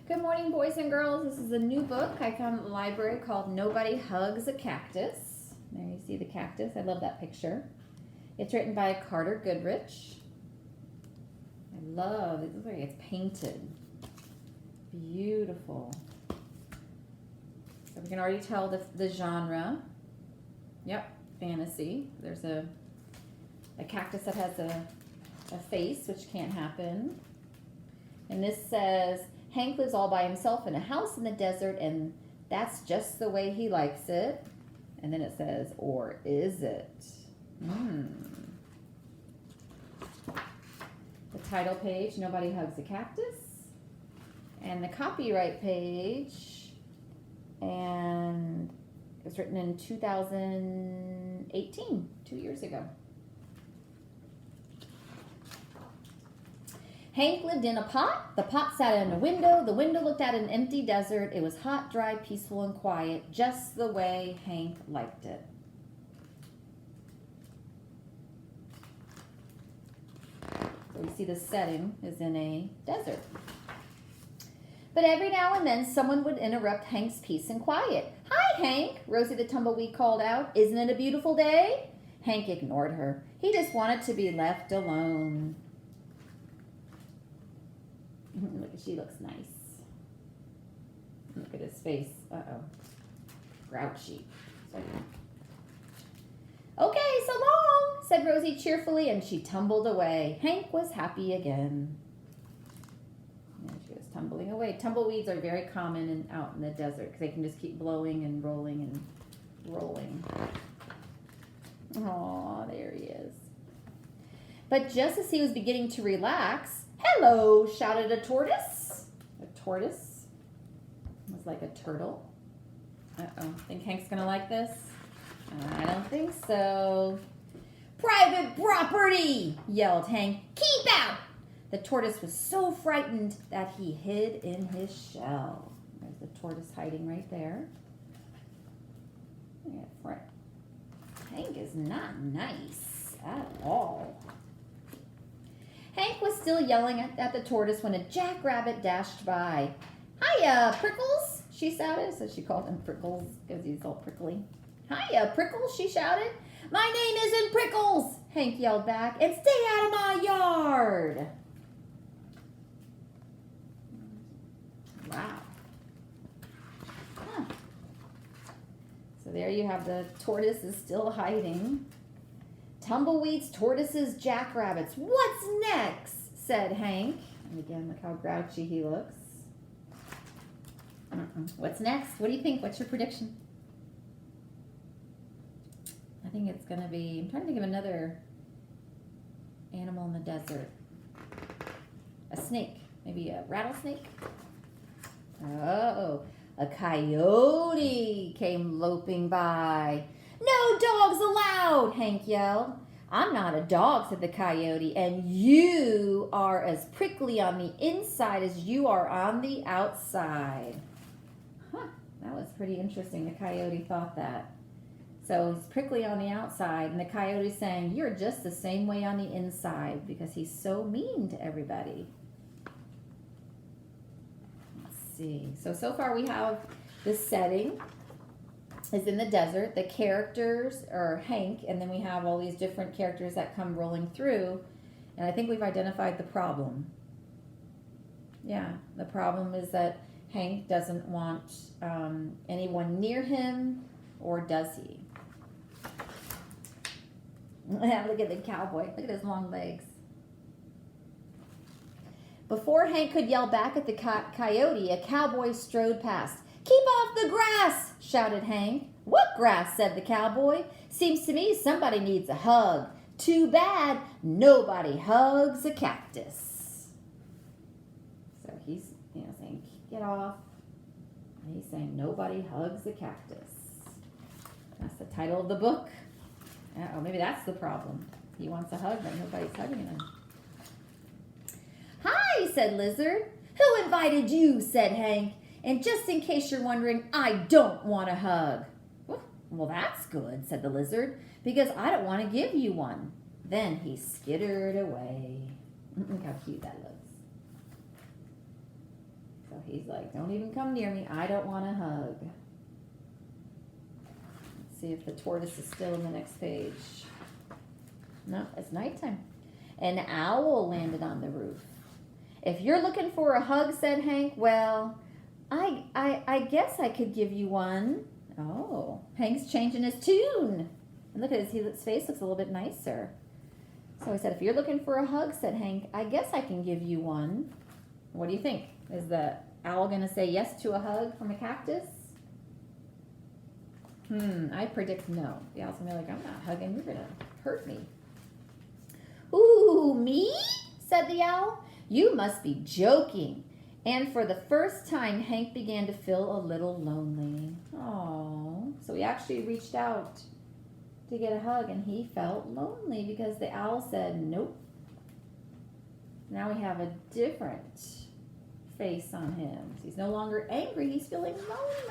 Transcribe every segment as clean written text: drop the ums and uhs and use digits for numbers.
Good morning, boys and girls. This is a new book I found at the library called Nobody Hugs a Cactus. There you see the cactus. I love that picture. It's written by Carter Goodrich. I love it. Looks like it's painted. Beautiful. So we can already tell the genre. Yep, fantasy. There's a cactus that has a face, which can't happen. And this says, Hank lives all by himself in a house in the desert, and that's just the way he likes it. And then it says, or is it? The title page, Nobody Hugs a Cactus. And the copyright page, and it was written in 2018, 2 years ago. Hank lived in a pot. The pot sat in a window. The window looked at an empty desert. It was hot, dry, peaceful, and quiet, just the way Hank liked it. So we see the setting is in a desert. But every now and then, someone would interrupt Hank's peace and quiet. Hi, Hank, Rosie the tumbleweed called out. Isn't it a beautiful day? Hank ignored her. He just wanted to be left alone. Look, she looks nice. Look at his face. Uh-oh. Grouchy. Okay, so long, said Rosie cheerfully, and she tumbled away. Hank was happy again. And she was tumbling away. Tumbleweeds are very common out in the desert because they can just keep blowing and rolling and rolling. Aw, there he is. But just as he was beginning to relax, hello, shouted a tortoise. A tortoise was like a turtle. Uh-oh, think Hank's gonna like this? I don't think so. Private property, yelled Hank. Keep out! The tortoise was so frightened that he hid in his shell. There's the tortoise hiding right there. Hank is not nice at all. Hank was still yelling at the tortoise when a jackrabbit dashed by. Hiya, Prickles, she shouted. So she called him Prickles because he's all prickly. Hiya, Prickles, she shouted. My name isn't Prickles, Hank yelled back, and stay out of my yard. Wow. Huh. So there you have the tortoise is still hiding. Tumbleweeds, tortoises, jackrabbits. What's next? Said Hank. And again, look how grouchy he looks. What's next? What do you think? What's your prediction? I think it's going to be, I'm trying to think of another animal in the desert. A snake. Maybe a rattlesnake? Oh, a coyote came loping by. No dogs allowed, Hank yelled. I'm not a dog, said the coyote, and you are as prickly on the inside as you are on the outside. Huh, that was pretty interesting. The coyote thought that. So he's prickly on the outside, and the coyote's saying, you're just the same way on the inside because he's so mean to everybody. Let's see. So far we have this setting is in the desert. The characters are Hank, and then we have all these different characters that come rolling through, and I think we've identified the problem. Yeah, the problem is that Hank doesn't want anyone near him, or does he? Look at the cowboy. Look at his long legs. Before Hank could yell back at the coyote, a cowboy strode past. Keep off the grass, shouted Hank. What grass, said the cowboy. Seems to me somebody needs a hug. Too bad nobody hugs a cactus. So he's saying, get off. And he's saying, nobody hugs a cactus. That's the title of the book. Oh, maybe that's the problem. He wants a hug, but nobody's hugging him. Hi, said Lizard. Who invited you, said Hank. And just in case you're wondering, I don't want a hug. Well, that's good, said the lizard, because I don't want to give you one. Then he skittered away. Look how cute that looks. So He's like, don't even come near me. I don't want a hug. Let's see if the tortoise is still in the next page. No, it's nighttime. An owl landed on the roof. If you're looking for a hug, said Hank, well, I guess I could give you one. Oh, Hank's changing his tune. And look at his face looks a little bit nicer. So he said, if you're looking for a hug, said Hank, I guess I can give you one. What do you think? Is the owl going to say yes to a hug from a cactus? I predict no. The owl's going to be like, I'm not hugging. You're going to hurt me. Ooh, me? Said the owl. You must be joking. And for the first time, Hank began to feel a little lonely. Oh, so he actually reached out to get a hug, and he felt lonely because the owl said nope. Now we have a different face on him. He's no longer angry, he's feeling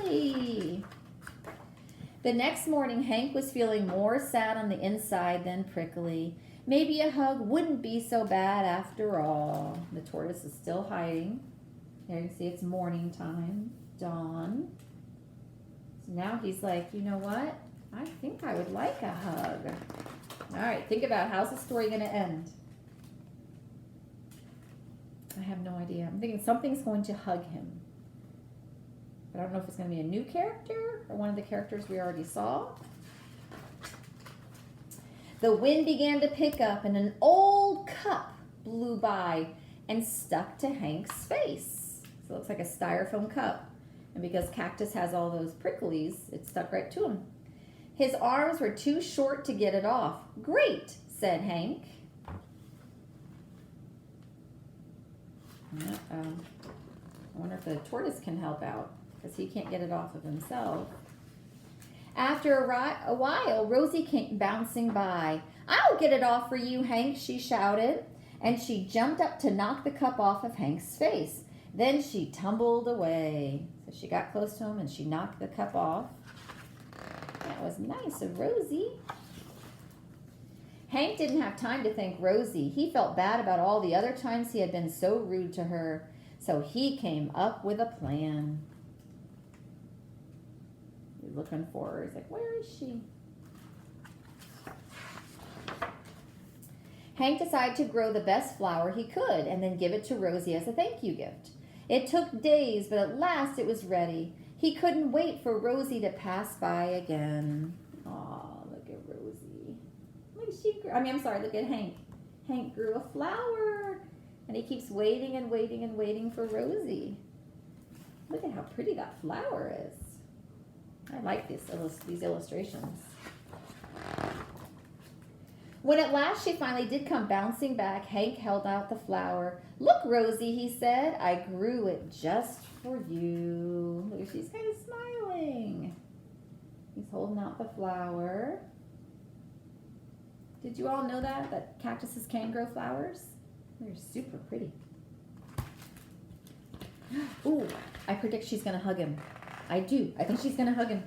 lonely. The next morning, Hank was feeling more sad on the inside than prickly. Maybe a hug wouldn't be so bad after all. The tortoise is still hiding. There you can see it's morning time, dawn. So now he's like, you know what? I think I would like a hug. All right, think about how's the story going to end? I have no idea. I'm thinking something's going to hug him. But I don't know if it's going to be a new character or one of the characters we already saw. The wind began to pick up and an old cup blew by and stuck to Hank's face. So it looks like a styrofoam cup. And because cactus has all those pricklies, it stuck right to him. His arms were too short to get it off. Great, said Hank. I wonder if the tortoise can help out because he can't get it off of himself. After a while, Rosie came bouncing by. I'll get it off for you, Hank, she shouted. And she jumped up to knock the cup off of Hank's face. Then she tumbled away. So she got close to him and she knocked the cup off. That was nice of Rosie. Hank didn't have time to thank Rosie. He felt bad about all the other times he had been so rude to her. So he came up with a plan. He's looking for her. He's like, where is she? Hank decided to grow the best flower he could and then give it to Rosie as a thank you gift. It took days, but at last it was ready. He couldn't wait for Rosie to pass by again. Aw, look at Rosie. Look at Hank. Hank grew a flower, and he keeps waiting and waiting and waiting for Rosie. Look at how pretty that flower is. I like these illustrations. When at last she finally did come bouncing back, Hank held out the flower. Look, Rosie, he said, I grew it just for you. Look, she's kind of smiling. He's holding out the flower. Did you all know that cactuses can grow flowers? They're super pretty. Ooh, I predict she's going to hug him. I do. I think she's going to hug him.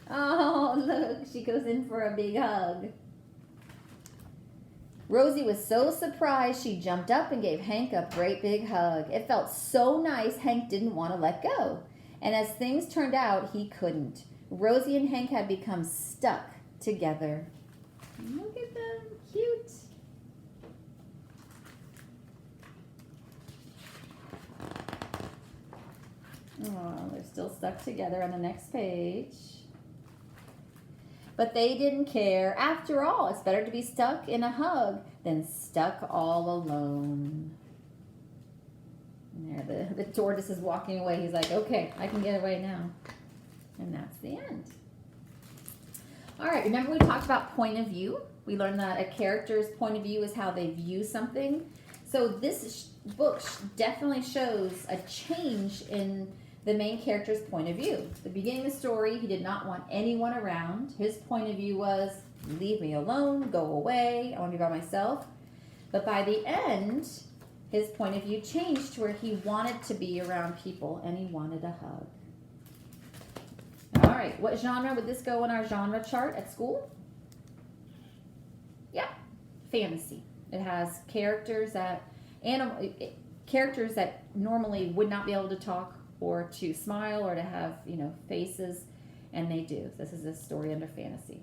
Oh, look, she goes in for a big hug. Rosie was so surprised she jumped up and gave Hank a great big hug. It felt so nice Hank didn't want to let go. And as things turned out, he couldn't. Rosie and Hank had become stuck together. Look at them, cute. Oh, they're still stuck together on the next page. But they didn't care. After all, it's better to be stuck in a hug than stuck all alone. And there, the tortoise is walking away. He's like, okay, I can get away now. And that's the end. All right, remember we talked about point of view? We learned that a character's point of view is how they view something. So this book definitely shows a change in the main character's point of view. At the beginning of the story, he did not want anyone around. His point of view was, leave me alone, go away, I want to be by myself. But by the end, his point of view changed to where he wanted to be around people and he wanted a hug. All right, what genre would this go in our genre chart at school? Yeah, fantasy. It has characters that normally would not be able to talk or to smile or to have, faces, and they do. This is a story under fantasy.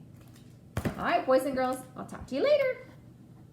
All right, boys and girls, I'll talk to you later.